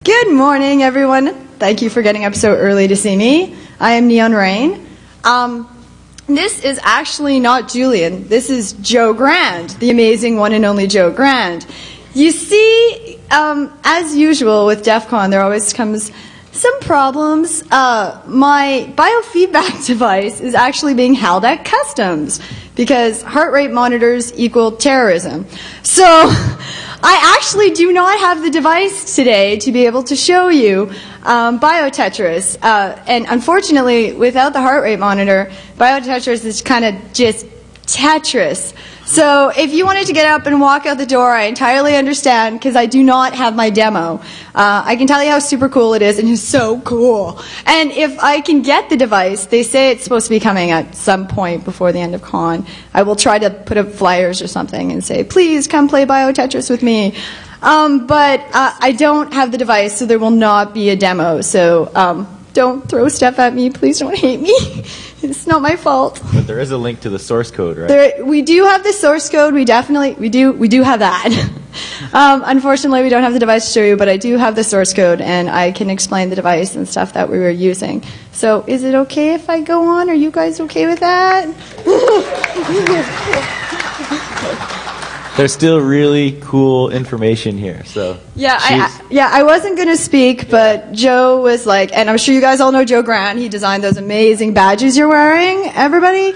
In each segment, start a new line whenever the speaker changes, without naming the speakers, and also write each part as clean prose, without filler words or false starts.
Good morning, everyone. Thank you for getting up so early to see me. I am Neon Rain. This is actually not Julian. This is Joe Grand, the amazing one and only Joe Grand. You see, as usual with DEFCON, there always comes some problems. My biofeedback device is actually being held at customs because heart rate monitors equal terrorism. So I actually do not have the device today to be able to show you Tetris. And unfortunately, without the heart rate monitor, Tetris is kind of just Tetris. So if you wanted to get up and walk out the door, I entirely understand because I do not have my demo. I can tell you how super cool it is, and it's so cool. And if I can get the device, they say it's supposed to be coming at some point before the end of con. I will try to put up flyers or something and say, please come play Tetris with me. But I don't have the device, so there will not be a demo. So don't throw stuff at me. Please don't hate me. It's not my fault.
But there is a link to the source code, right?
We do have the source code. We do have that. Unfortunately, we don't have the device to show you, but I do have the source code, and I can explain the device and stuff that we were using. So is it okay if I go on? Are you guys okay with that?
There's still really cool information here. So
I wasn't going to speak, but Joe was like, and I'm sure you guys all know Joe Grant. He designed those amazing badges you're wearing. Everybody?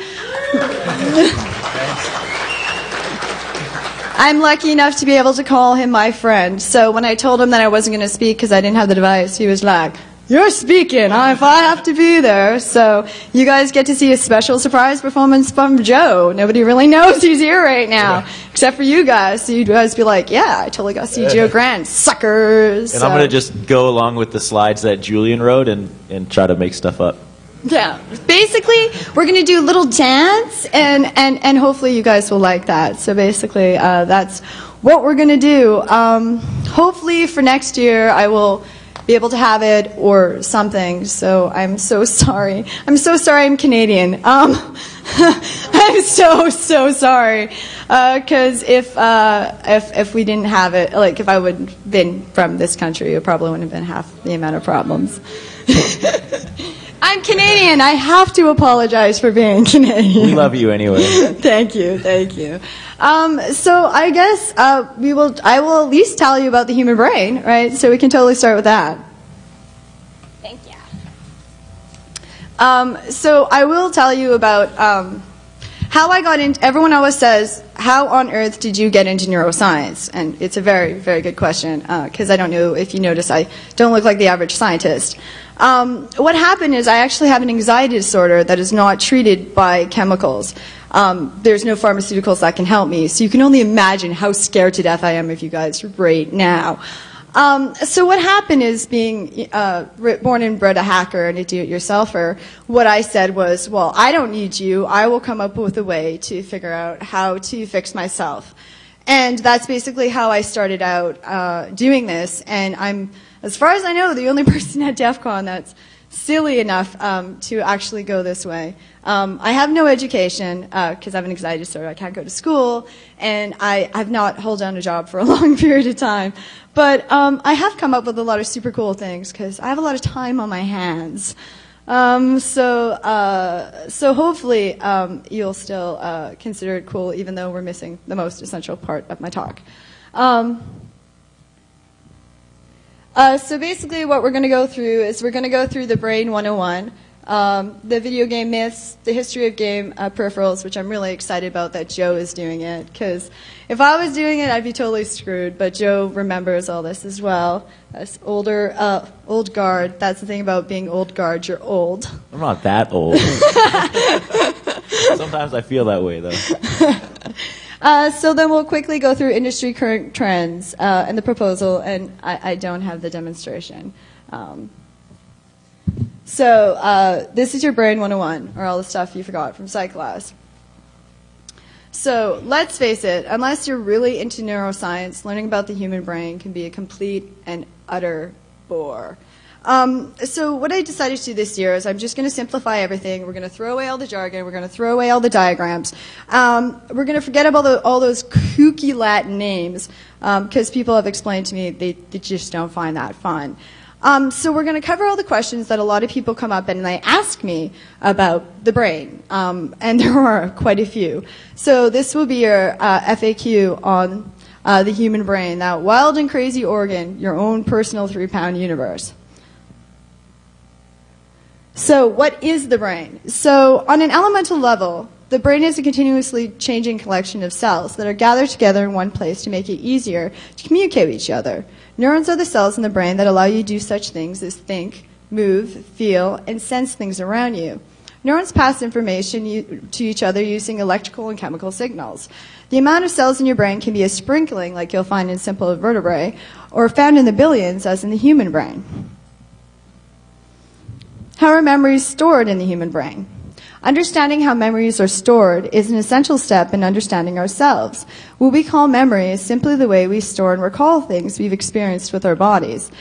I'm lucky enough to be able to call him my friend. So when I told him that I wasn't going to speak because I didn't have the device, he was like, you're speaking if I have to be there. So you guys get to see a special surprise performance from Joe. Nobody really knows he's here right now, except for you guys. So you guys be like, yeah, I totally got to see Joe Grant, suckers.
And I'm going to just go along with the slides that Julian wrote and try to make stuff up.
Yeah, basically, we're going to do a little dance, and hopefully you guys will like that. So basically, that's what we're going to do. Hopefully for next year, I will be able to have it or something. So I'm so sorry. I'm so sorry I'm Canadian. I'm so sorry. Because if we didn't have it, like if I would have been from this country, it probably wouldn't have been half the amount of problems. I'm Canadian. I have to apologize for being Canadian.
We love you anyway.
Thank you. So I guess I will at least tell you about the human brain, right? So we can totally start with that. Thank you. So I will tell you about how I got into. Everyone always says, "How on earth did you get into neuroscience?" And it's a very, very good question because I don't know if you notice I don't look like the average scientist. What happened is I actually have an anxiety disorder that is not treated by chemicals. There's no pharmaceuticals that can help me, so you can only imagine how scared to death I am of you guys right now. So what happened is being born and bred a hacker and a do-it-yourselfer, what I said was, well, I don't need you. I will come up with a way to figure out how to fix myself. And that's basically how I started out doing this. And I'm, as far as I know, the only person at DEFCON that's silly enough to actually go this way. I have no education because I have an anxiety disorder. I can't go to school, and I have not held down a job for a long period of time. But I have come up with a lot of super cool things because I have a lot of time on my hands. So hopefully you'll still consider it cool, even though we're missing the most essential part of my talk. So basically what we're going to go through is we're going to go through the Brain 101, the video game myths, the history of game peripherals, which I'm really excited about that Joe is doing it, because if I was doing it, I'd be totally screwed, but Joe remembers all this as well. As old guard, that's the thing about being old guard, you're old.
I'm not that old. Sometimes I feel that way, though.
So then we'll quickly go through industry current trends and the proposal, and I don't have the demonstration. So this is your Brain 101, or all the stuff you forgot from psych class. So let's face it, unless you're really into neuroscience, learning about the human brain can be a complete and utter bore. So what I decided to do this year is I'm just going to simplify everything. We're going to throw away all the jargon. We're going to throw away all the diagrams. We're going to forget about all those kooky Latin names because people have explained to me they just don't find that fun. So we're going to cover all the questions that a lot of people come up and they ask me about the brain, and there are quite a few. So this will be your FAQ on the human brain, that wild and crazy organ, your own personal 3-pound universe. So what is the brain? So on an elemental level, the brain is a continuously changing collection of cells that are gathered together in one place to make it easier to communicate with each other. Neurons are the cells in the brain that allow you to do such things as think, move, feel, and sense things around you. Neurons pass information to each other using electrical and chemical signals. The amount of cells in your brain can be a sprinkling, like you'll find in simple vertebrae, or found in the billions, as in the human brain. How are memories stored in the human brain? Understanding how memories are stored is an essential step in understanding ourselves. What we call memory is simply the way we store and recall things we've experienced with our bodies.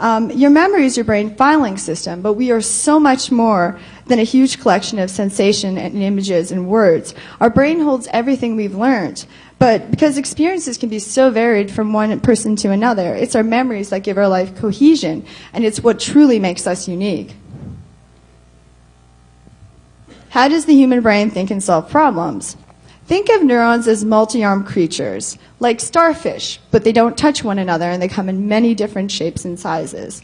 Your memory is your brain filing system, but we are so much more than a huge collection of sensation and images and words. Our brain holds everything we've learned, but because experiences can be so varied from one person to another, it's our memories that give our life cohesion, and it's what truly makes us unique. How does the human brain think and solve problems? Think of neurons as multi-armed creatures, like starfish, but they don't touch one another and they come in many different shapes and sizes.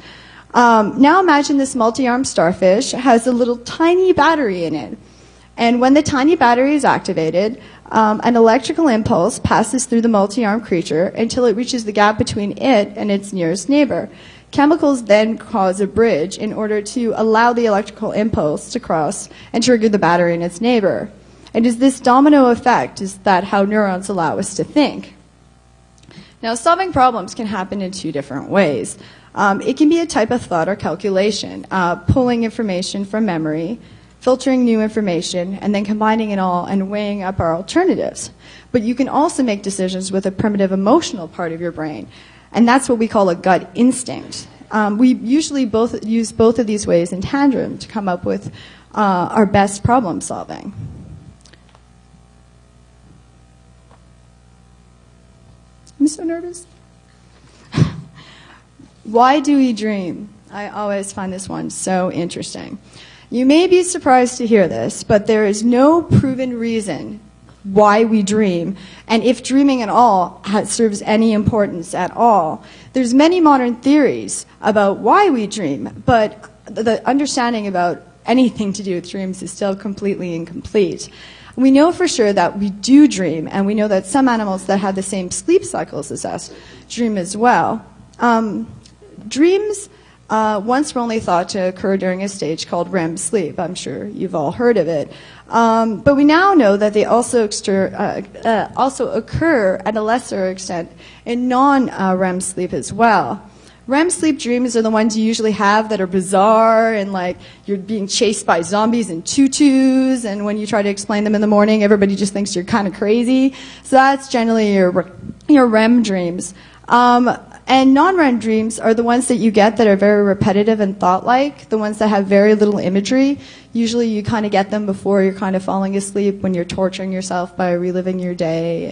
Now imagine this multi-armed starfish has a little tiny battery in it. And when the tiny battery is activated, an electrical impulse passes through the multi-armed creature until it reaches the gap between it and its nearest neighbor. Chemicals then cause a bridge in order to allow the electrical impulse to cross and trigger the battery in its neighbor. And is this domino effect, is that how neurons allow us to think? Now, solving problems can happen in two different ways. It can be a type of thought or calculation, pulling information from memory, filtering new information, and then combining it all and weighing up our alternatives. But you can also make decisions with a primitive emotional part of your brain. And that's what we call a gut instinct. We usually use both of these ways in tandem to come up with our best problem solving. I'm so nervous. Why do we dream? I always find this one so interesting. You may be surprised to hear this, but there is no proven reason why we dream, and if dreaming at all serves any importance at all. There's many modern theories about why we dream, but the understanding about anything to do with dreams is still completely incomplete. We know for sure that we do dream, and we know that some animals that have the same sleep cycles as us dream as well. Dreams once were only thought to occur during a stage called REM sleep. I'm sure you've all heard of it. But we now know that they also occur at a lesser extent in non-REM sleep as well. REM sleep dreams are the ones you usually have that are bizarre and like you're being chased by zombies in tutus, and when you try to explain them in the morning, everybody just thinks you're kind of crazy. So that's generally your REM dreams. And non-REM dreams are the ones that you get that are very repetitive and thought-like, the ones that have very little imagery. Usually you kind of get them before you're kind of falling asleep, when you're torturing yourself by reliving your day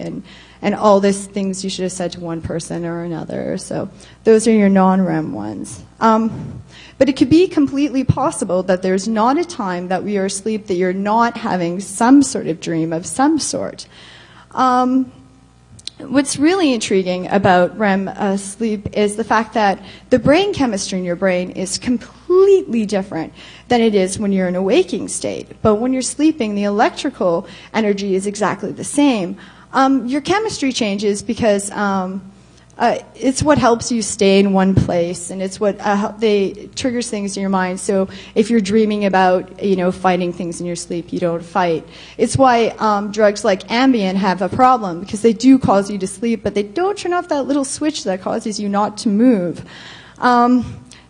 and all these things you should have said to one person or another. So those are your non-REM ones. But it could be completely possible that there's not a time that we are asleep that you're not having some sort of dream of some sort. What's really intriguing about REM sleep is the fact that the brain chemistry in your brain is completely different than it is when you're in a waking state. But when you're sleeping, the electrical energy is exactly the same. Your chemistry changes because it's what helps you stay in one place, and it's what triggers things in your mind. So if you're dreaming about, fighting things in your sleep, you don't fight. It's why drugs like Ambien have a problem, because they do cause you to sleep, but they don't turn off that little switch that causes you not to move.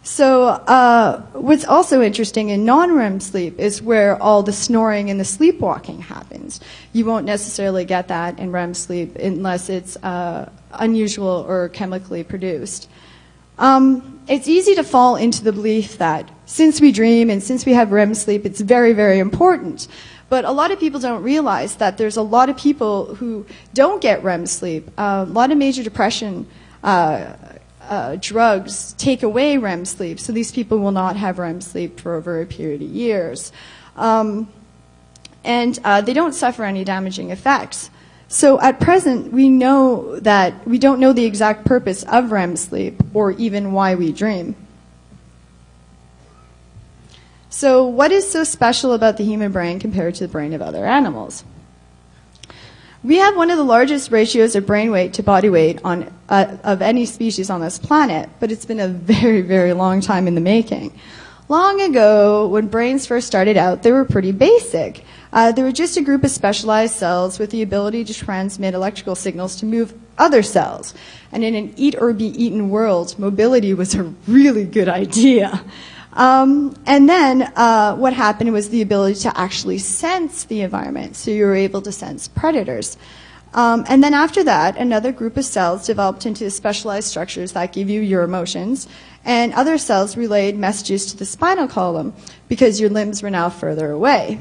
So what's also interesting in non-REM sleep is where all the snoring and the sleepwalking happens. You won't necessarily get that in REM sleep unless it's unusual or chemically produced. It's easy to fall into the belief that since we dream and since we have REM sleep, it's very, very important. But a lot of people don't realize that there's a lot of people who don't get REM sleep. A lot of major depression drugs take away REM sleep, so these people will not have REM sleep for over a period of years. And they don't suffer any damaging effects. So at present, we know that we don't know the exact purpose of REM sleep or even why we dream. So what is so special about the human brain compared to the brain of other animals? We have one of the largest ratios of brain weight to body weight of any species on this planet, but it's been a very, very long time in the making. Long ago, when brains first started out, they were pretty basic. They were just a group of specialized cells with the ability to transmit electrical signals to move other cells. And in an eat or be eaten world, mobility was a really good idea. And then what happened was the ability to actually sense the environment, so you were able to sense predators. And then after that, another group of cells developed into specialized structures that give you your emotions, and other cells relayed messages to the spinal column because your limbs were now further away.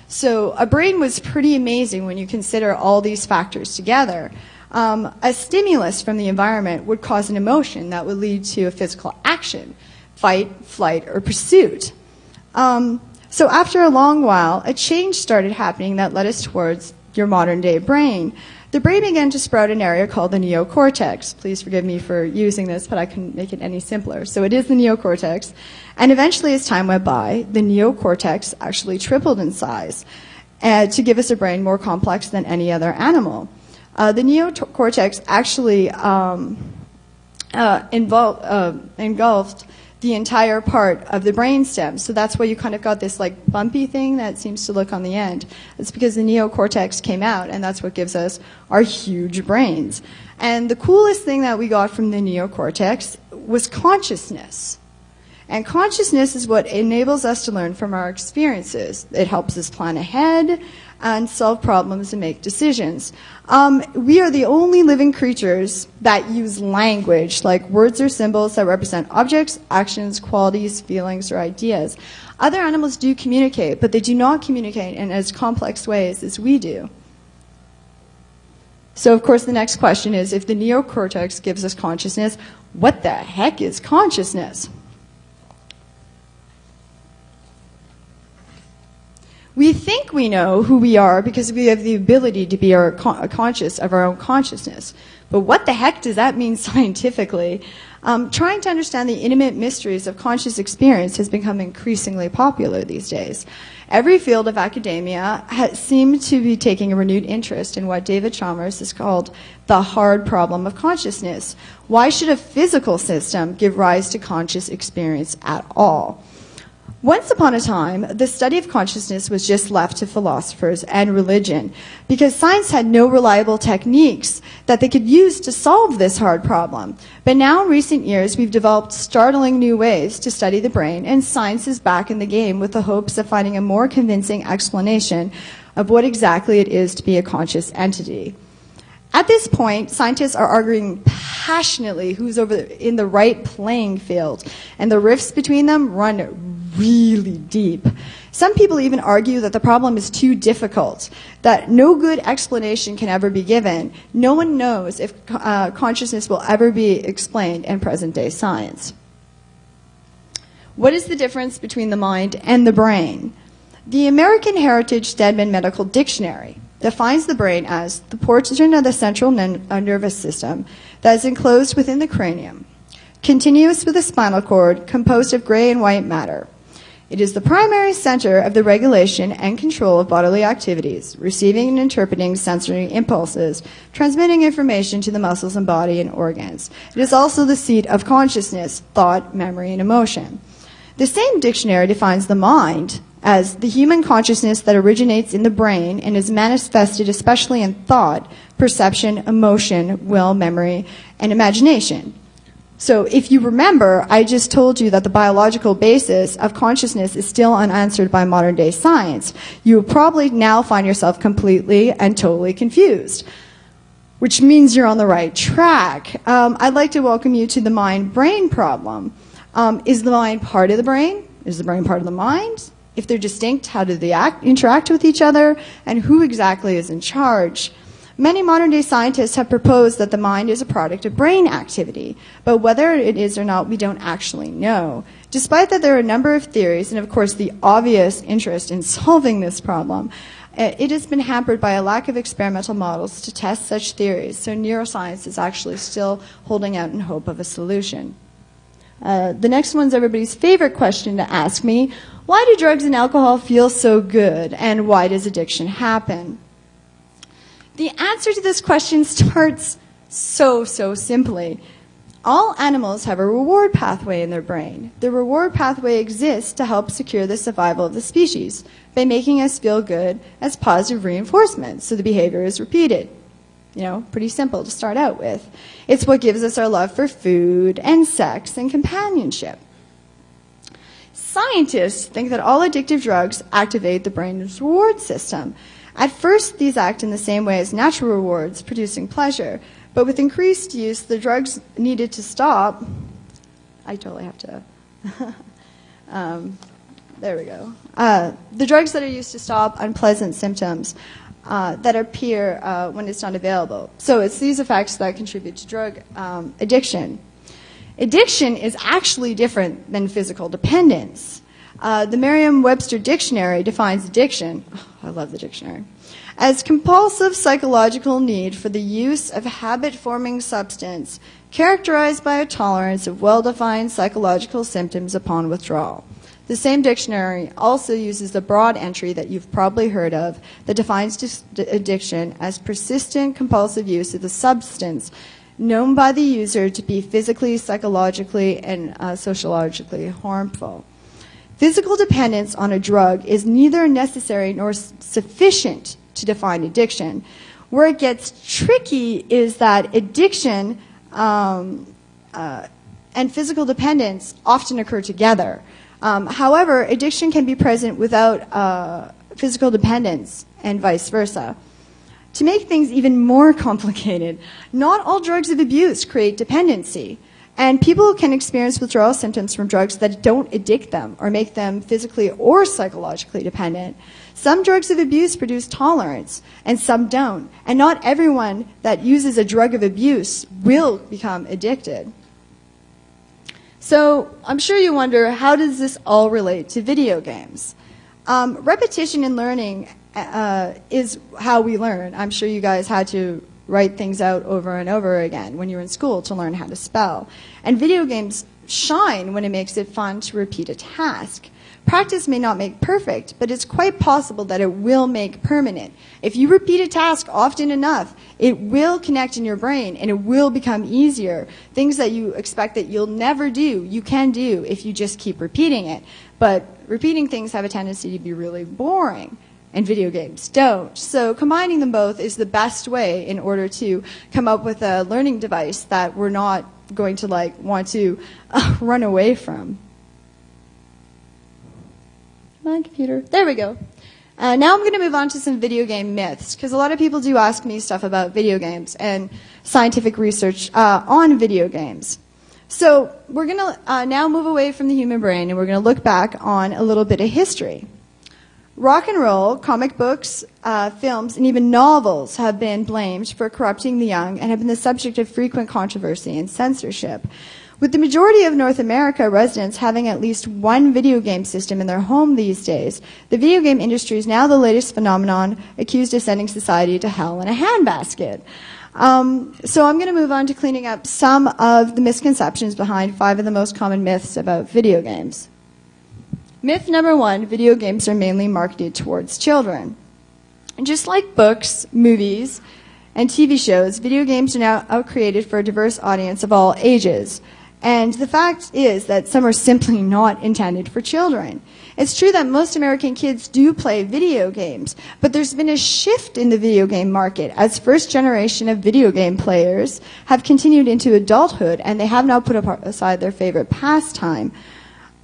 So a brain was pretty amazing when you consider all these factors together. A stimulus from the environment would cause an emotion that would lead to a physical action: fight, flight, or pursuit. So after a long while, a change started happening that led us towards your modern day brain. The brain began to sprout an area called the neocortex. Please forgive me for using this, but I couldn't make it any simpler. So it is the neocortex. And eventually, as time went by, the neocortex actually tripled in size to give us a brain more complex than any other animal. The neocortex actually engulfed the entire part of the brainstem. So that's why you kind of got this like bumpy thing that seems to look on the end. It's because the neocortex came out, and that's what gives us our huge brains. And the coolest thing that we got from the neocortex was consciousness. And consciousness is what enables us to learn from our experiences. It helps us plan ahead and solve problems and make decisions. We are the only living creatures that use language, like words or symbols that represent objects, actions, qualities, feelings, or ideas. Other animals do communicate, but they do not communicate in as complex ways as we do. So, of course, the next question is, if the neocortex gives us consciousness, what the heck is consciousness? We think we know who we are because we have the ability to be conscious of our own consciousness. But what the heck does that mean scientifically? Trying to understand the intimate mysteries of conscious experience has become increasingly popular these days. Every field of academia has seemed to be taking a renewed interest in what David Chalmers has called the hard problem of consciousness. Why should a physical system give rise to conscious experience at all? Once upon a time, the study of consciousness was just left to philosophers and religion because science had no reliable techniques that they could use to solve this hard problem. But now in recent years, we've developed startling new ways to study the brain, and science is back in the game with the hopes of finding a more convincing explanation of what exactly it is to be a conscious entity. At this point, scientists are arguing passionately who's in the right playing field, and the rifts between them run really deep. Some people even argue that the problem is too difficult, that no good explanation can ever be given. No one knows if consciousness will ever be explained in present-day science. What is the difference between the mind and the brain? The American Heritage Stedman Medical Dictionary defines the brain as the portion of the central nervous system that is enclosed within the cranium, continuous with the spinal cord, composed of gray and white matter. It is the primary center of the regulation and control of bodily activities, receiving and interpreting sensory impulses, transmitting information to the muscles and body and organs. It is also the seat of consciousness, thought, memory, and emotion. The same dictionary defines the mind as the human consciousness that originates in the brain and is manifested especially in thought, perception, emotion, will, memory, and imagination. So if you remember, I just told you that the biological basis of consciousness is still unanswered by modern-day science. You will probably now find yourself completely and totally confused, which means you're on the right track. I'd like to welcome you to the mind-brain problem. Is the mind part of the brain? Is the brain part of the mind? If they're distinct, how do they interact with each other? And who exactly is in charge? Many modern-day scientists have proposed that the mind is a product of brain activity, but whether it is or not, we don't actually know. Despite that, there are a number of theories, and of course the obvious interest in solving this problem, it has been hampered by a lack of experimental models to test such theories, so neuroscience is actually still holding out in hope of a solution. The next one's everybody's favorite question to ask me. Why do drugs and alcohol feel so good, and why does addiction happen? The answer to this question starts so simply. All animals have a reward pathway in their brain. The reward pathway exists to help secure the survival of the species by making us feel good as positive reinforcement, so the behavior is repeated. You know, pretty simple to start out with. It's what gives us our love for food and sex and companionship. Scientists think that all addictive drugs activate the brain's reward system. At first, these act in the same way as natural rewards, producing pleasure. But with increased use, the drugs needed to stop. I totally have to. There we go. The drugs that are used to stop unpleasant symptoms that appear when it's not available. So it's these effects that contribute to drug addiction. Addiction is actually different than physical dependence. The Merriam-Webster dictionary defines addiction, I love the dictionary, as compulsive psychological need for the use of habit-forming substance characterized by a tolerance of well-defined psychological symptoms upon withdrawal. The same dictionary also uses the broad entry that you've probably heard of that defines addiction as persistent compulsive use of the substance known by the user to be physically, psychologically, and sociologically harmful. Physical dependence on a drug is neither necessary nor sufficient to define addiction. Where it gets tricky is that addiction and physical dependence often occur together. However, addiction can be present without physical dependence and vice versa. To make things even more complicated, not all drugs of abuse create dependency. And people can experience withdrawal symptoms from drugs that don't addict them or make them physically or psychologically dependent. Some drugs of abuse produce tolerance, and some don't. And not everyone that uses a drug of abuse will become addicted. So I'm sure you wonder, how does this all relate to video games? Repetition in learning is how we learn. I'm sure you guys had to write things out over and over again when you're in school to learn how to spell. And video games shine when it makes it fun to repeat a task. Practice may not make perfect, but it's quite possible that it will make permanent. If you repeat a task often enough, it will connect in your brain and it will become easier. Things that you expect that you'll never do, you can do if you just keep repeating it. But repeating things have a tendency to be really boring, and video games don't. So combining them both is the best way in order to come up with a learning device that we're not going to want to run away from. My computer. There we go. Now I'm going to move on to some video game myths, because a lot of people do ask me stuff about video games and scientific research on video games. So we're going to now move away from the human brain, and we're going to look back on a little bit of history. Rock and roll, comic books, films, and even novels have been blamed for corrupting the young and have been the subject of frequent controversy and censorship. With the majority of North America residents having at least one video game system in their home these days, the video game industry is now the latest phenomenon accused of sending society to hell in a handbasket. So I'm going to move on to cleaning up some of the misconceptions behind 5 of the most common myths about video games. Myth number 1, video games are mainly marketed towards children. And just like books, movies, and TV shows, video games are now created for a diverse audience of all ages. And the fact is that some are simply not intended for children. It's true that most American kids do play video games, but there's been a shift in the video game market as first generation of video game players have continued into adulthood, and they have now put aside their favorite pastime.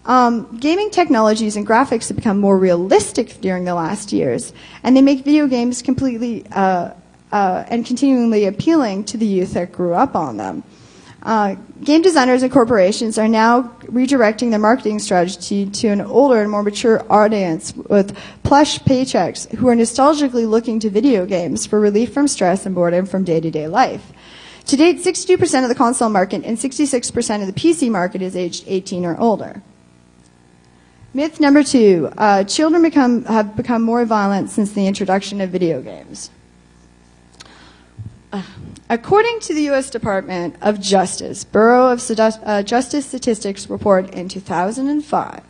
Gaming technologies and graphics have become more realistic during the last years, and they make video games completely and continually appealing to the youth that grew up on them. Game designers and corporations are now redirecting their marketing strategy to an older and more mature audience with plush paychecks who are nostalgically looking to video games for relief from stress and boredom from day-to-day life. To date, 62% of the console market and 66% of the PC market is aged 18 or older. Myth number 2, children have become more violent since the introduction of video games. According to the U.S. Department of Justice, Bureau of Justice Statistics report in 2005,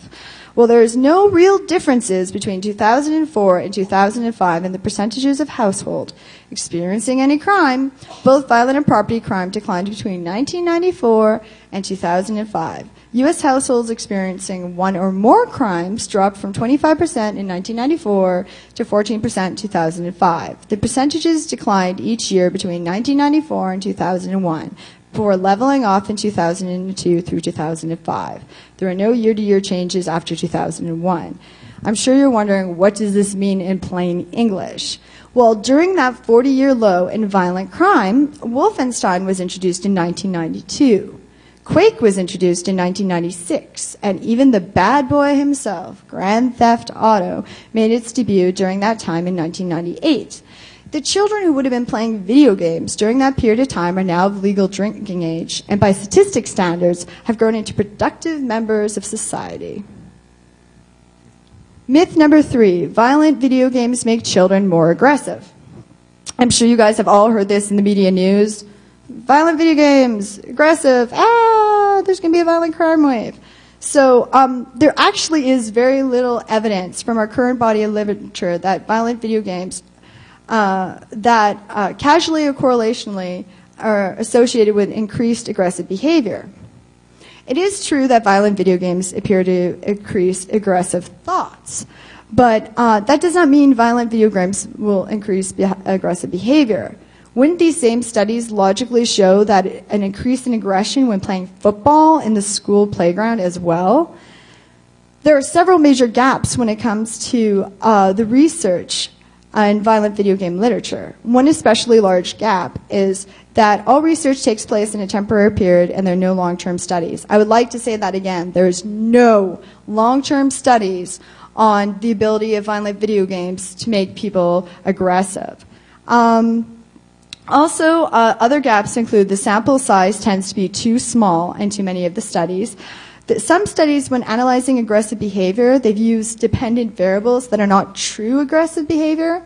well, there is no real differences between 2004 and 2005 in the percentages of households experiencing any crime. Both violent and property crime declined between 1994 and 2005. U.S. households experiencing one or more crimes dropped from 25% in 1994 to 14% in 2005. The percentages declined each year between 1994 and 2001, before leveling off in 2002 through 2005. There are no year-to-year changes after 2001. I'm sure you're wondering, what does this mean in plain English? Well, during that 40-year low in violent crime, Wolfenstein was introduced in 1992. Quake was introduced in 1996, and even the bad boy himself, Grand Theft Auto, made its debut during that time in 1998. The children who would have been playing video games during that period of time are now of legal drinking age, and by statistics standards have grown into productive members of society. Myth number 3, violent video games make children more aggressive. I'm sure you guys have all heard this in the media news. Violent video games, aggressive, there's going to be a violent crime wave. So there actually is very little evidence from our current body of literature that violent video games that causally or correlationally are associated with increased aggressive behavior. It is true that violent video games appear to increase aggressive thoughts, but that does not mean violent video games will increase aggressive behavior. Wouldn't these same studies logically show that an increase in aggression when playing football in the school playground as well? There are several major gaps when it comes to the research in violent video game literature. One especially large gap is that all research takes place in a temporary period and there are no long-term studies. I would like to say that again. There's no long-term studies on the ability of violent video games to make people aggressive. Also, other gaps include the sample size tends to be too small in too many of the studies. Some studies, when analyzing aggressive behavior, they've used dependent variables that are not true aggressive behavior.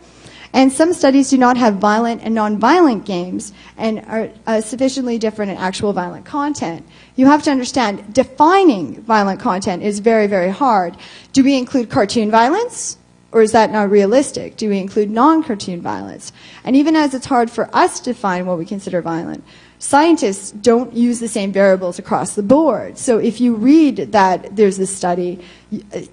And some studies do not have violent and non-violent games and are sufficiently different in actual violent content. You have to understand, defining violent content is very, very hard. Do we include cartoon violence? Or is that not realistic? Do we include non-cartoon violence? And even as it's hard for us to define what we consider violent, scientists don't use the same variables across the board. So if you read that there's this study,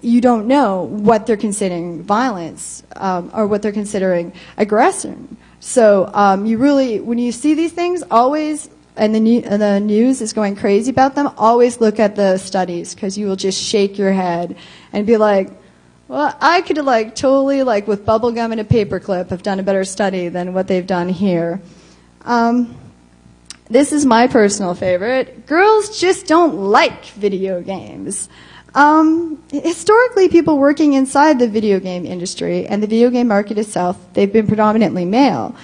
you don't know what they're considering violence or what they're considering aggression. So you really, when you see these things, always, and the news is going crazy about them, always look at the studies, because you will just shake your head and be like, well, I could have totally, with bubble gum and a paperclip, have done a better study than what they've done here. This is my personal favorite. Girls just don't like video games. Historically, people working inside the video game industry and the video game market itself, they've been predominantly male.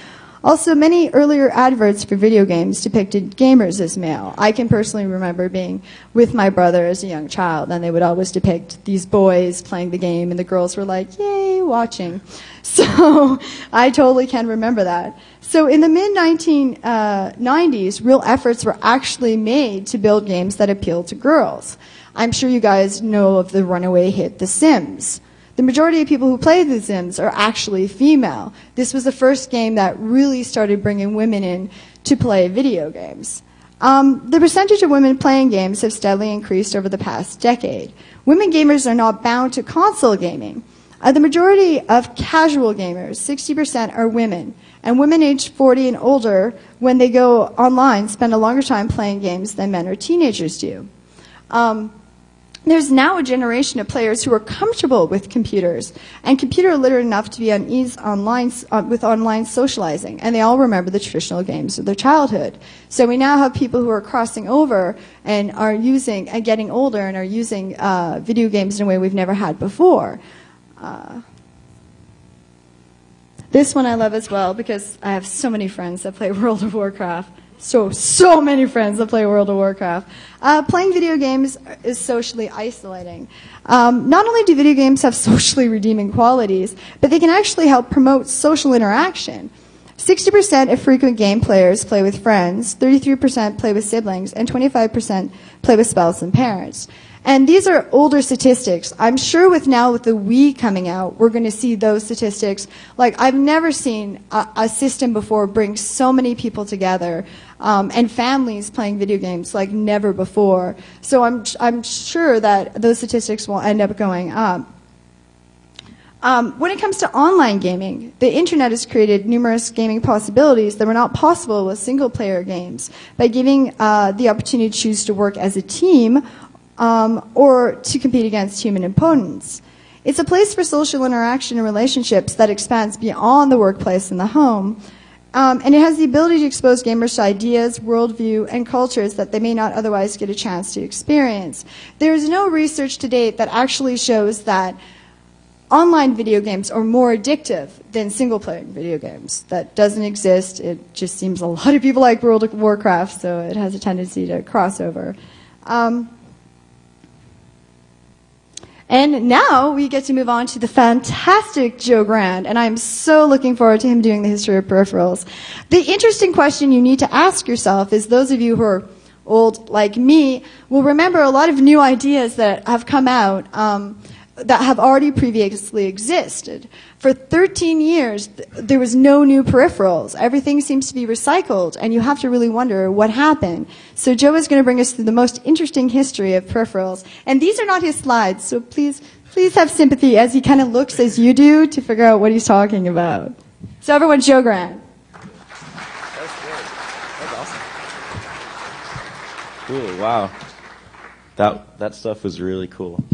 Also, many earlier adverts for video games depicted gamers as male. I can personally remember being with my brother as a young child, and they would always depict these boys playing the game, and the girls were like, yay, watching. So I totally can remember that. So in the mid-1990s, real efforts were actually made to build games that appealed to girls. I'm sure you guys know of the runaway hit The Sims. The majority of people who play The Sims are actually female. This was the first game that really started bringing women in to play video games. The percentage of women playing games have steadily increased over the past decade. Women gamers are not bound to console gaming. The majority of casual gamers, 60%, are women. And women aged 40 and older, when they go online, spend a longer time playing games than men or teenagers do. There's now a generation of players who are comfortable with computers and computer literate enough to be at ease online, with online socializing, and they all remember the traditional games of their childhood. So we now have people who are crossing over and are using, and getting older and are using video games in a way we've never had before. This one I love as well because I have so many friends that play World of Warcraft. So many friends that play World of Warcraft. Playing video games is socially isolating. Not only do video games have socially redeeming qualities, but they can actually help promote social interaction. 60% of frequent game players play with friends, 33% play with siblings, and 25% play with spouses and parents. And these are older statistics. I'm sure with the Wii coming out, we're going to see those statistics. Like, I've never seen a system before bring so many people together and families playing video games like never before. So I'm sure that those statistics will end up going up. When it comes to online gaming, the internet has created numerous gaming possibilities that were not possible with single-player games by giving the opportunity to choose to work as a team or to compete against human opponents. It's a place for social interaction and relationships that expands beyond the workplace and the home, and it has the ability to expose gamers to ideas, worldview, and cultures that they may not otherwise get a chance to experience. There is no research to date that actually shows that online video games are more addictive than single-player video games. That doesn't exist. It just seems a lot of people like World of Warcraft, so it has a tendency to cross over. And now we get to move on to the fantastic Joe Grand, and I'm so looking forward to him doing the history of peripherals. The interesting question you need to ask yourself is, those of you who are old like me will remember a lot of new ideas that have come out that have already previously existed. For 13 years, there was no new peripherals. Everything seems to be recycled, and you have to really wonder what happened. So Joe is going to bring us through the most interesting history of peripherals. And these are not his slides, so please have sympathy as he kind of looks as you do to figure out what he's talking about. So everyone, Joe Grant.
That was good. That was awesome. Cool, wow. That stuff was really cool.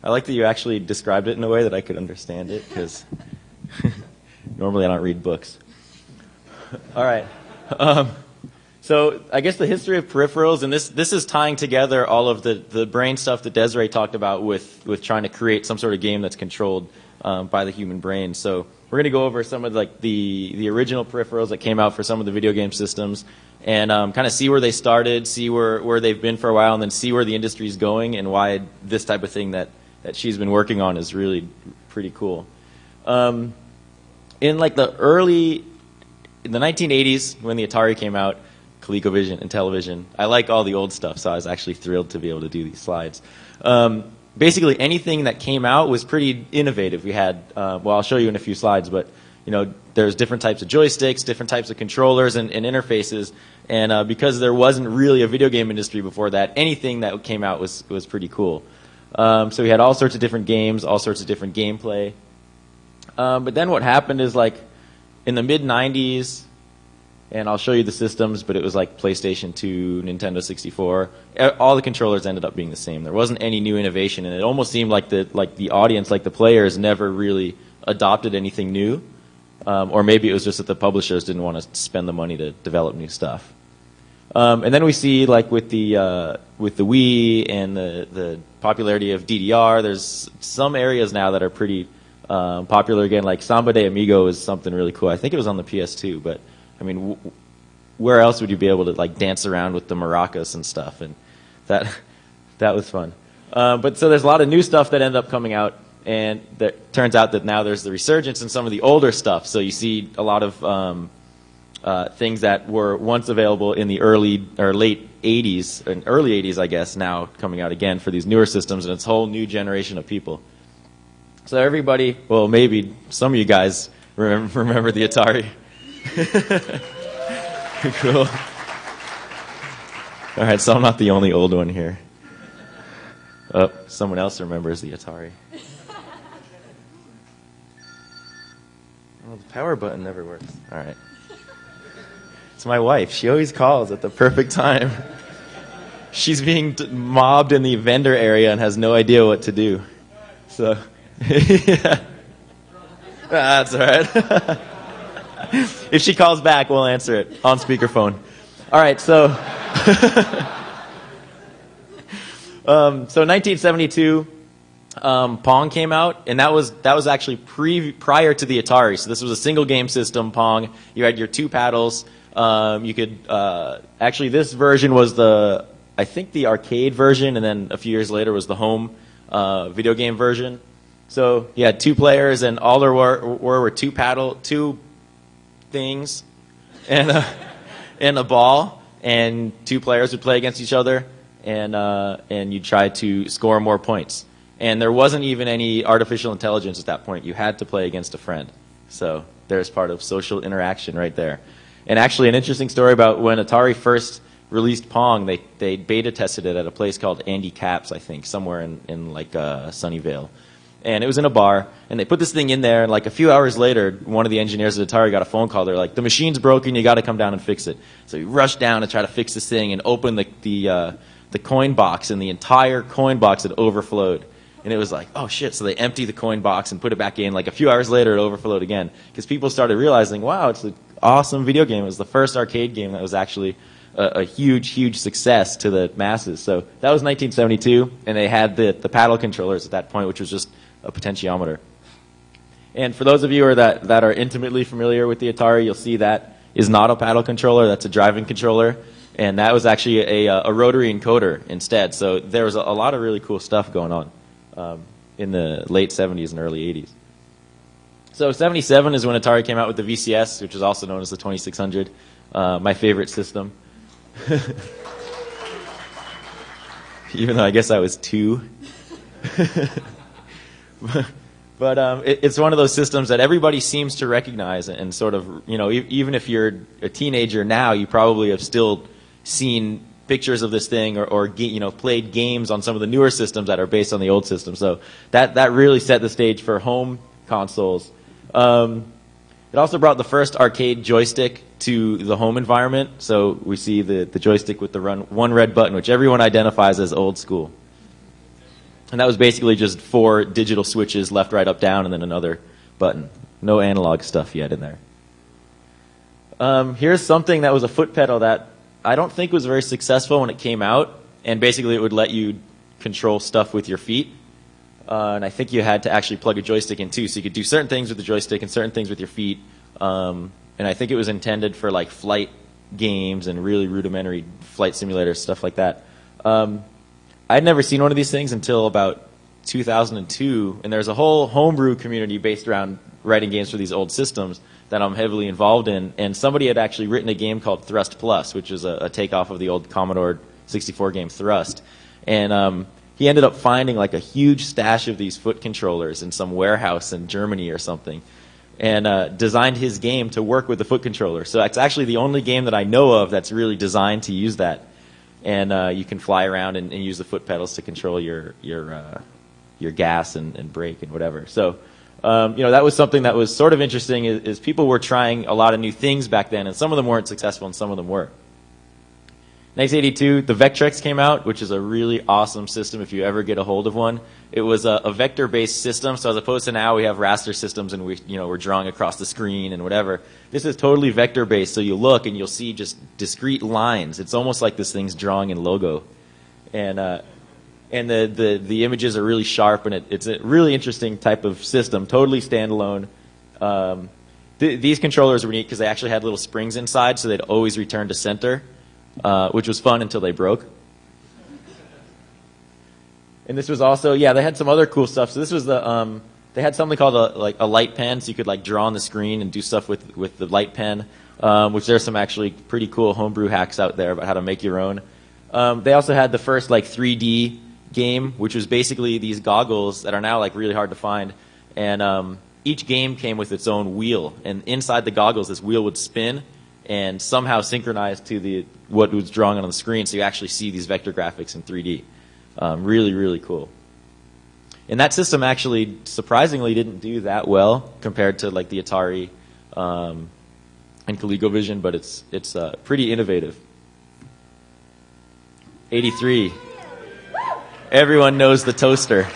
I like that you actually described it in a way that I could understand it, because normally I don't read books. All right. So I guess the history of peripherals, and this is tying together all of the brain stuff that Desiree talked about with trying to create some sort of game that's controlled by the human brain. So we're going to go over some of the original peripherals that came out for some of the video game systems, and kind of see where they started, see where they've been for a while, and then see where the industry is going and why this type of thing that she's been working on is really pretty cool. In like the 1980s, when the Atari came out, ColecoVision and Television, I like all the old stuff, so I was actually thrilled to be able to do these slides. Basically, anything that came out was pretty innovative. We had, well, I'll show you in a few slides, but there's different types of joysticks, different types of controllers and interfaces, and because there wasn't really a video game industry before that, anything that came out was pretty cool. So we had all sorts of different games, all sorts of different gameplay. But then what happened is, like, in the mid-90s, and I'll show you the systems, but it was like PlayStation 2, Nintendo 64, all the controllers ended up being the same. There wasn't any new innovation, and it almost seemed like the audience, like the players, never really adopted anything new. Or maybe it was just that the publishers didn't want to spend the money to develop new stuff. And then we see, like, with the Wii and the popularity of DDR, there's some areas now that are pretty popular again. Like Samba de Amigo is something really cool. I think it was on the PS2, but I mean, where else would you be able to, like, dance around with the maracas and stuff? And that was fun. But so there's a lot of new stuff that ended up coming out, and it turns out that now there's the resurgence in some of the older stuff. So you see a lot of things that were once available in the early or late 80s, and early 80s, I guess, now coming out again for these newer systems, and it's a whole new generation of people. So everybody, well, maybe some of you guys remember the Atari. Cool. All right, so I'm not the only old one here. Oh, someone else remembers the Atari. Oh, the power button never works. All right. It's my wife. She always calls at the perfect time. she's being mobbed in the vendor area and has no idea what to do. So, yeah. That's all right. If she calls back, we'll answer it on speakerphone. All right, so so 1972, Pong came out, and that was actually prior to the Atari. So this was a single game system, Pong. You had your two paddles. You could actually, this version was I think the arcade version, and then a few years later was the home video game version. So you had two players, and all there were two things, and a ball, and two players would play against each other, and you try to score more points. And there wasn't even any artificial intelligence at that point. You had to play against a friend. So there's part of social interaction right there. And actually, an interesting story about when Atari first released Pong, they beta tested it at a place called Andy Capp's, I think, somewhere in like Sunnyvale. And it was in a bar, and they put this thing in there, and like a few hours later, one of the engineers at Atari got a phone call. They're like, the machine's broken, you got to come down and fix it. So he rushed down to try to fix this thing and open the coin box, and the entire coin box had overflowed. And it was like, oh shit, so they emptied the coin box and put it back in. Like a few hours later, it overflowed again. Because people started realizing, wow, it's an awesome video game. It was the first arcade game that was actually a huge, huge success to the masses. So that was 1972, and they had the paddle controllers at that point, which was just a potentiometer. And for those of you that are intimately familiar with the Atari, you'll see that is not a paddle controller, that's a driving controller. And that was actually a rotary encoder instead. So there was a lot of really cool stuff going on in the late 70s and early 80s. So 77 is when Atari came out with the VCS, which is also known as the 2600, my favorite system. Even though I guess I was 2. But it's one of those systems that everybody seems to recognize, and sort of, you know, even if you're a teenager now, you probably have still seen pictures of this thing or you know, played games on some of the newer systems that are based on the old system. So that really set the stage for home consoles. It also brought the first arcade joystick to the home environment. So we see the joystick with the one red button, which everyone identifies as old school. And that was basically just 4 digital switches, left, right, up, down, and then another button. No analog stuff yet in there. Here's something that was a foot pedal that I don't think was very successful when it came out. And basically it would let you control stuff with your feet. And I think you had to actually plug a joystick in too. So you could do certain things with the joystick and certain things with your feet. And I think it was intended for like flight games and really rudimentary flight simulators, stuff like that. I'd never seen one of these things until about 2002, and there's a whole homebrew community based around writing games for these old systems that I'm heavily involved in, and somebody had actually written a game called Thrust Plus, which is a takeoff of the old Commodore 64 game Thrust. And he ended up finding like a huge stash of these foot controllers in some warehouse in Germany or something, and designed his game to work with the foot controller. So it's actually the only game that I know of that's really designed to use that. And you can fly around and use the foot pedals to control your gas and brake and whatever. So, you know, that was something that was sort of interesting. Is people were trying a lot of new things back then, and some of them weren't successful, and some of them were. 1982, the Vectrex came out, which is a really awesome system if you ever get a hold of one. It was a vector-based system, so as opposed to now we have raster systems and we're drawing across the screen and whatever. This is totally vector-based, so you look and you'll see just discrete lines. It's almost like this thing's drawing in logo. And the images are really sharp, and it's a really interesting type of system, totally standalone. These controllers were neat because they actually had little springs inside, so they'd always return to center. Which was fun until they broke. And this was also, yeah, they had some other cool stuff. So this was they had something called a light pen, so you could like draw on the screen and do stuff with the light pen, which there's some actually pretty cool homebrew hacks out there about how to make your own. They also had the first like 3D game, which was basically these goggles that are now like really hard to find. And each game came with its own wheel, and inside the goggles, this wheel would spin and somehow synchronize to what was drawing on the screen, so you actually see these vector graphics in 3D. Really, really cool. And that system actually, surprisingly, didn't do that well compared to like the Atari and ColecoVision, but it's pretty innovative. '83. Everyone knows the toaster.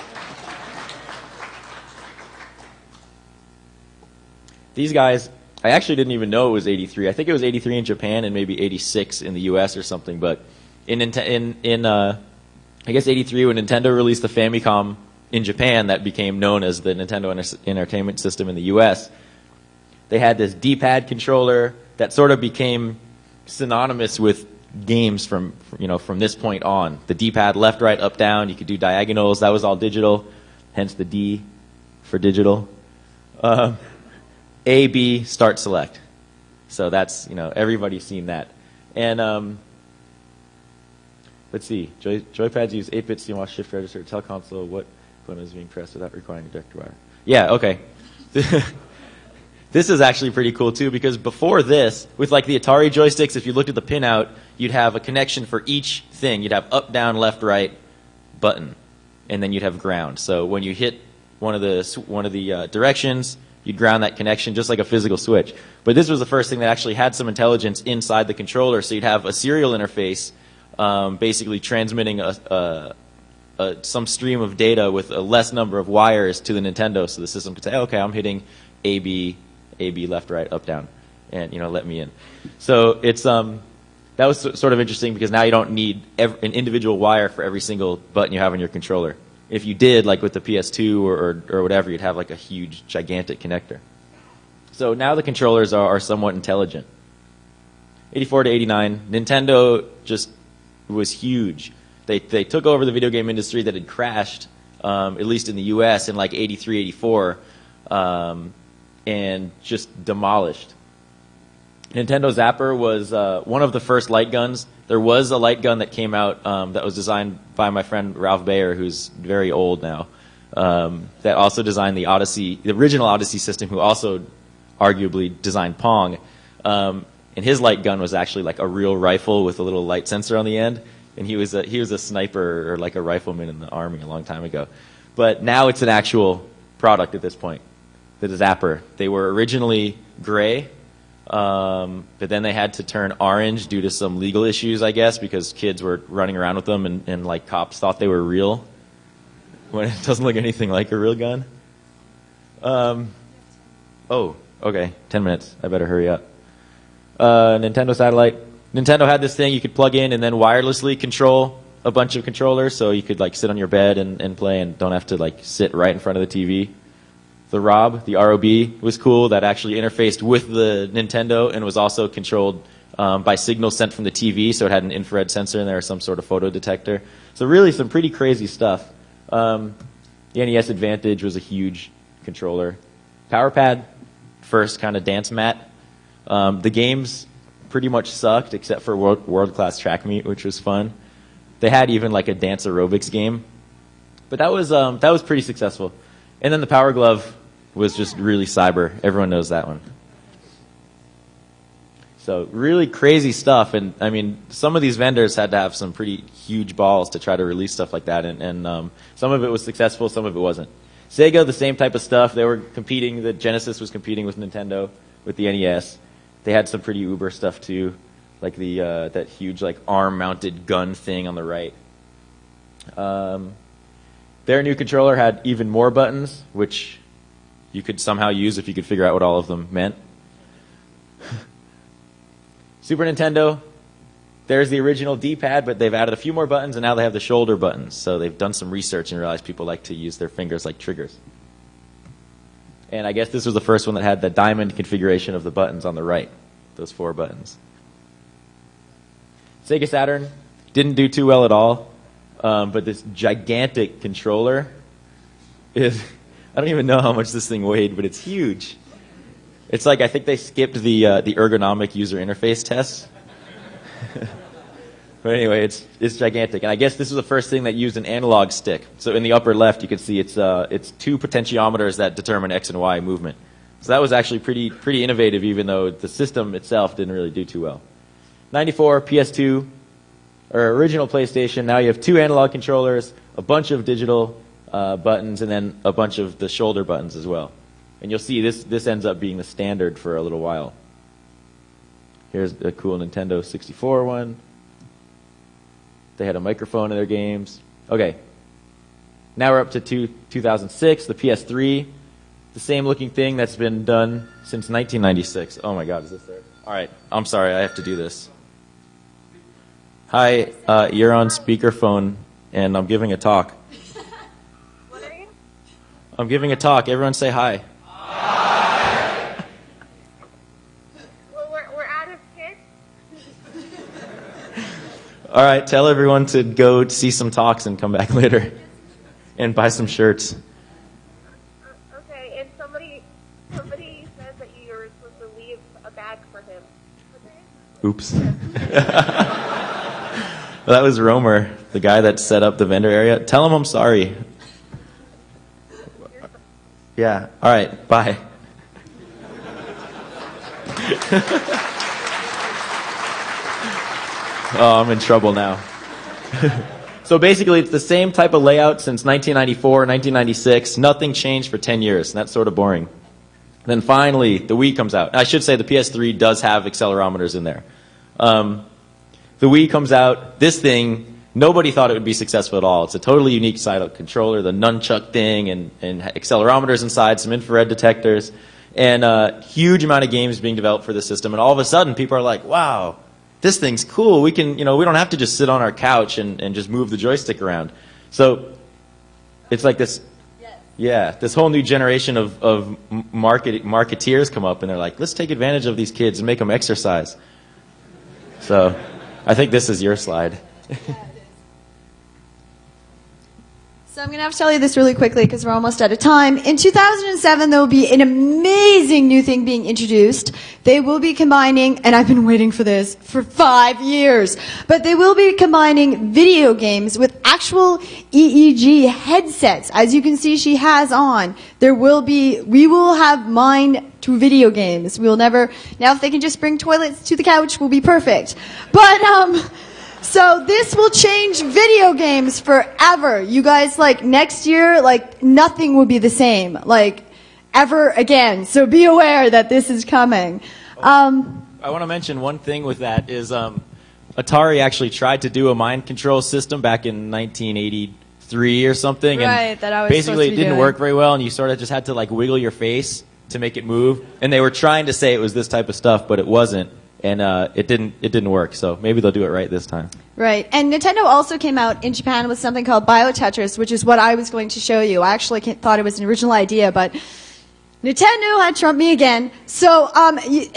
These guys, I actually didn't even know it was '83. I think it was '83 in Japan and maybe '86 in the U.S. or something. But in I guess '83, when Nintendo released the Famicom in Japan, that became known as the Nintendo Entertainment System in the U.S., they had this D-pad controller that sort of became synonymous with games from this point on. The D-pad, left, right, up, down. You could do diagonals. That was all digital, hence the D for digital. A, B, start, select. So that's, everybody's seen that. And let's see. Joypads use 8-bit CMOS shift register, tell console what button is being pressed without requiring a direct wire. Yeah, okay. This is actually pretty cool too, because before this, with like the Atari joysticks, if you looked at the pinout, you'd have a connection for each thing. You'd have up, down, left, right button, and then you'd have ground. So when you hit one of the directions, you'd ground that connection just like a physical switch. But this was the first thing that actually had some intelligence inside the controller. So you'd have a serial interface, basically transmitting some stream of data with a less number of wires to the Nintendo, so the system could say, okay, I'm hitting A, B, left, right, up, down, and let me in. So it's that was sort of interesting because now you don't need an individual wire for every single button you have on your controller. If you did, like with the PS2 or whatever, you'd have like a huge, gigantic connector. So now the controllers are somewhat intelligent. 84 to 89, Nintendo just was huge. They took over the video game industry that had crashed, at least in the U.S. in like 83, 84, and just demolished. Nintendo Zapper was one of the first light guns. There was a light gun that came out that was designed by my friend Ralph Baer, who's very old now, that also designed the original Odyssey system, who also arguably designed Pong. And his light gun was actually like a real rifle with a little light sensor on the end. And he was a sniper or like a rifleman in the army a long time ago. But now it's an actual product at this point, the Zapper. They were originally gray, but then they had to turn orange due to some legal issues, I guess, because kids were running around with them and like cops thought they were real when it doesn't look anything like a real gun. Oh, okay, 10 minutes. I better hurry up. Nintendo Satellite. Nintendo had this thing you could plug in and then wirelessly control a bunch of controllers, so you could like sit on your bed and play and don't have to like sit right in front of the TV. The ROB was cool. That actually interfaced with the Nintendo and was also controlled by signals sent from the TV, so it had an infrared sensor in there or some sort of photo detector. So really some pretty crazy stuff. The NES Advantage was a huge controller. PowerPad, first kind of dance mat. The games pretty much sucked except for World Class Track Meet, which was fun. They had even like a dance aerobics game, but that was pretty successful. And then the Power Glove was just really cyber. Everyone knows that one. So really crazy stuff, and I mean, some of these vendors had to have some pretty huge balls to try to release stuff like that, and some of it was successful, some of it wasn't. Sega, the same type of stuff. They were competing. The Genesis was competing with Nintendo with the NES. They had some pretty uber stuff too, like the that huge like arm-mounted gun thing on the right. Their new controller had even more buttons, which you could somehow use if you could figure out what all of them meant. Super Nintendo, there's the original D-pad, but they've added a few more buttons, and now they have the shoulder buttons. So they've done some research and realized people like to use their fingers like triggers. And I guess this was the first one that had the diamond configuration of the buttons on the right, those 4 buttons. Sega Saturn didn't do too well at all, but this gigantic controller is, I don't even know how much this thing weighed, but it's huge. It's like, I think they skipped the ergonomic user interface test. But anyway, it's gigantic. And I guess this was the first thing that used an analog stick. So in the upper left, you can see it's 2 potentiometers that determine X and Y movement. So that was actually pretty innovative, even though the system itself didn't really do too well. 94, PS2, or original PlayStation. Now you have 2 analog controllers, a bunch of digital buttons, and then a bunch of the shoulder buttons as well. And you'll see this ends up being the standard for a little while. Here's a cool Nintendo 64 one. They had a microphone in their games. Okay. Now we're up to 2006, the PS3. The same looking thing that's been done since 1996. Oh my God, is this there? All right, I'm sorry, I have to do this. Hi, you're on speakerphone, and I'm giving a talk.
What are you?
I'm giving a talk. Everyone say hi.
Hi. Well, we're out of kids.
All right, tell everyone to go see some talks and come back later and buy some shirts.
Okay, and somebody said that you were supposed to leave a bag for him.
Oops. Well, that was Romer, the guy that set up the vendor area. Tell him I'm sorry. Yeah, all right, bye. Oh, I'm in trouble now. So basically, it's the same type of layout since 1994, 1996. Nothing changed for 10 years, and that's sort of boring. Then finally, the Wii comes out. I should say the PS3 does have accelerometers in there. The Wii comes out. This thing, nobody thought it would be successful at all. It's a totally unique side controller, the nunchuck thing, and accelerometers inside, some infrared detectors, and a huge amount of games being developed for the system. And all of a sudden, people are like, wow, this thing's cool. We can, we don't have to just sit on our couch and just move the joystick around. So it's like this, yeah, this whole new generation of marketeers come up, and they're like, let's take advantage of these kids and make them exercise. So I think this is your slide.
So I'm going to have to tell you this really quickly because we're almost out of time. In 2007, there will be an amazing new thing being introduced. They will be combining, and I've been waiting for this for 5 years, but they will be combining video games with actual EEG headsets. As you can see, she has on. We will have mind to video games. We will never, now if they can just bring toilets to the couch, we'll be perfect. But, so this will change video games forever. You guys, next year, nothing will be the same, ever again. So be aware that this is coming.
I want to mention one thing with that is Atari actually tried to do a mind control system back in 1983 or something.
Right,
and
that I was
basically
supposed to be
it didn't
doing.
work very well, and you sort of just had to wiggle your face to make it move. And they were trying to say it was this type of stuff, but it wasn't. And it didn't work, so maybe they'll do it right this time.
Right, and Nintendo also came out in Japan with something called Biofeedback Tetris, which is what I was going to show you. I actually thought it was an original idea, but Nintendo had trumped me again. So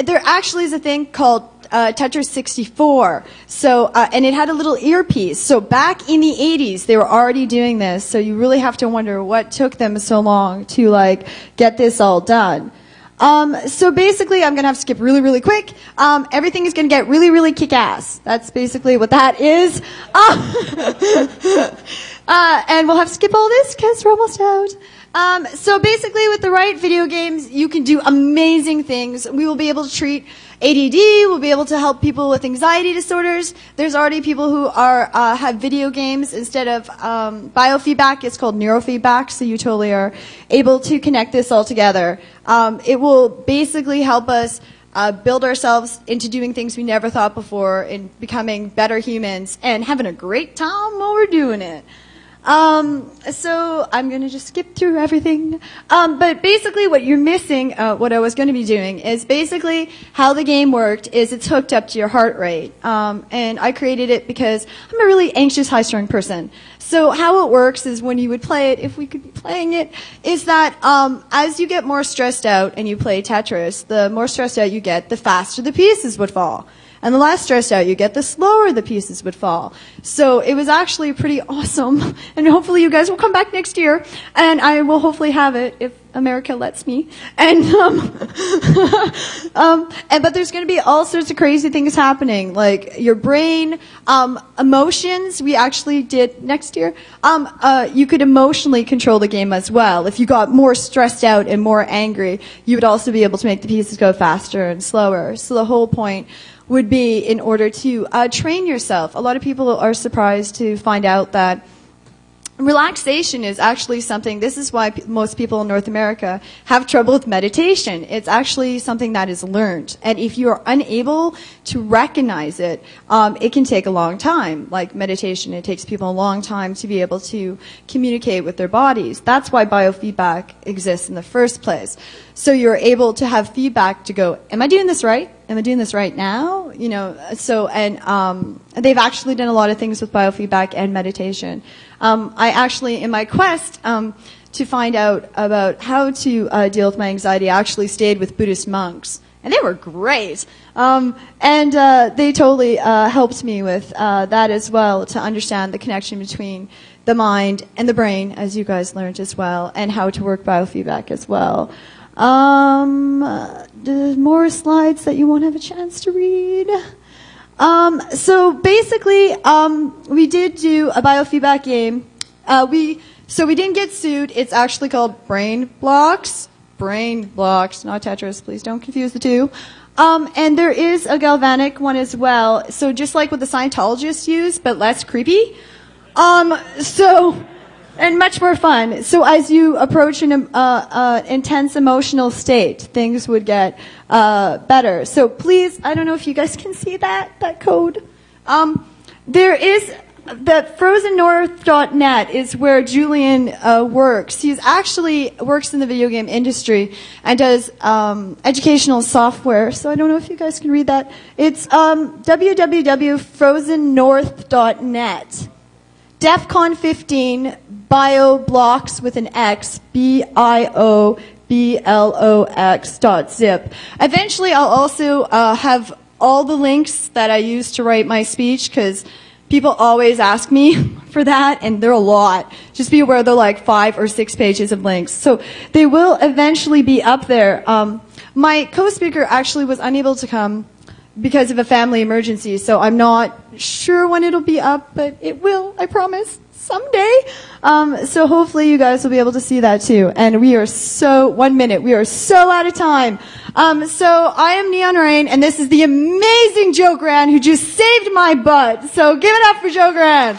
there actually is a thing called Tetris 64. So and it had a little earpiece. So back in the 80s, they were already doing this. So you really have to wonder what took them so long to get this all done. So basically, I'm going to have to skip really, really quick. Everything is going to get really, really kick-ass. That's basically what that is. And we'll have to skip all this because we're almost out. So basically, with the right video games, you can do amazing things. We will be able to treat ADD. We'll be able to help people with anxiety disorders. There's already people who have video games instead of biofeedback. It's called neurofeedback, so you totally are able to connect this all together. It will basically help us build ourselves into doing things we never thought before and becoming better humans and having a great time while we're doing it. So I'm going to just skip through everything. But basically what you're missing, what I was going to be doing, is basically how the game worked is it's hooked up to your heart rate. And I created it because I'm a really anxious, high-strung person. So how it works is when you would play it, if we could be playing it, is that as you get more stressed out and you play Tetris, the more stressed out you get, the faster the pieces would fall. And the less stressed out you get, the slower the pieces would fall. So it was actually pretty awesome. And hopefully you guys will come back next year. And I will hopefully have it if America lets me. And but there's going to be all sorts of crazy things happening, like your brain, emotions. We actually did next year. You could emotionally control the game as well. If you got more stressed out and more angry, you would also be able to make the pieces go faster and slower. So the whole point would be in order to train yourself. A lot of people are surprised to find out that relaxation is actually something, this is why most people in North America have trouble with meditation. It's actually something that is learned. And if you are unable to recognize it, it can take a long time. Like meditation, it takes people a long time to be able to communicate with their bodies. That's why biofeedback exists in the first place. So you're able to have feedback to go, am I doing this right? Am I doing this right now? You know, so, and they've actually done a lot of things with biofeedback and meditation. I actually, in my quest to find out about how to deal with my anxiety, I actually stayed with Buddhist monks. And they were great. And they totally helped me with that as well, to understand the connection between the mind and the brain, as you guys learned as well, and how to work biofeedback as well. There's more slides that you won't have a chance to read. So basically, we did do a biofeedback game. So we didn't get sued. It's actually called Brain Blocks. Brain Blocks, not Tetris. Please don't confuse the two. And there is a galvanic one as well. So just like what the Scientologists use, but less creepy. And much more fun. So as you approach an intense emotional state, things would get better. So please, I don't know if you guys can see that code. There is the frozennorth.net is where Julian works. He actually works in the video game industry and does educational software. So I don't know if you guys can read that. It's www.frozennorth.net. DEFCON 15 BioBlocks with an X, BIOBLOX.zip. Eventually, I'll also have all the links that I used to write my speech, because people always ask me for that, and they're a lot. Just be aware they're like 5 or 6 pages of links. So they will eventually be up there. My co-speaker actually was unable to come because of a family emergency, so I'm not sure when it'll be up, but it will, I promise, someday. So hopefully you guys will be able to see that too. And we are so, 1 minute, we are so out of time. So I am Neon Rain, and this is the amazing Joe Grant, who just saved my butt. So give it up for Joe Grant.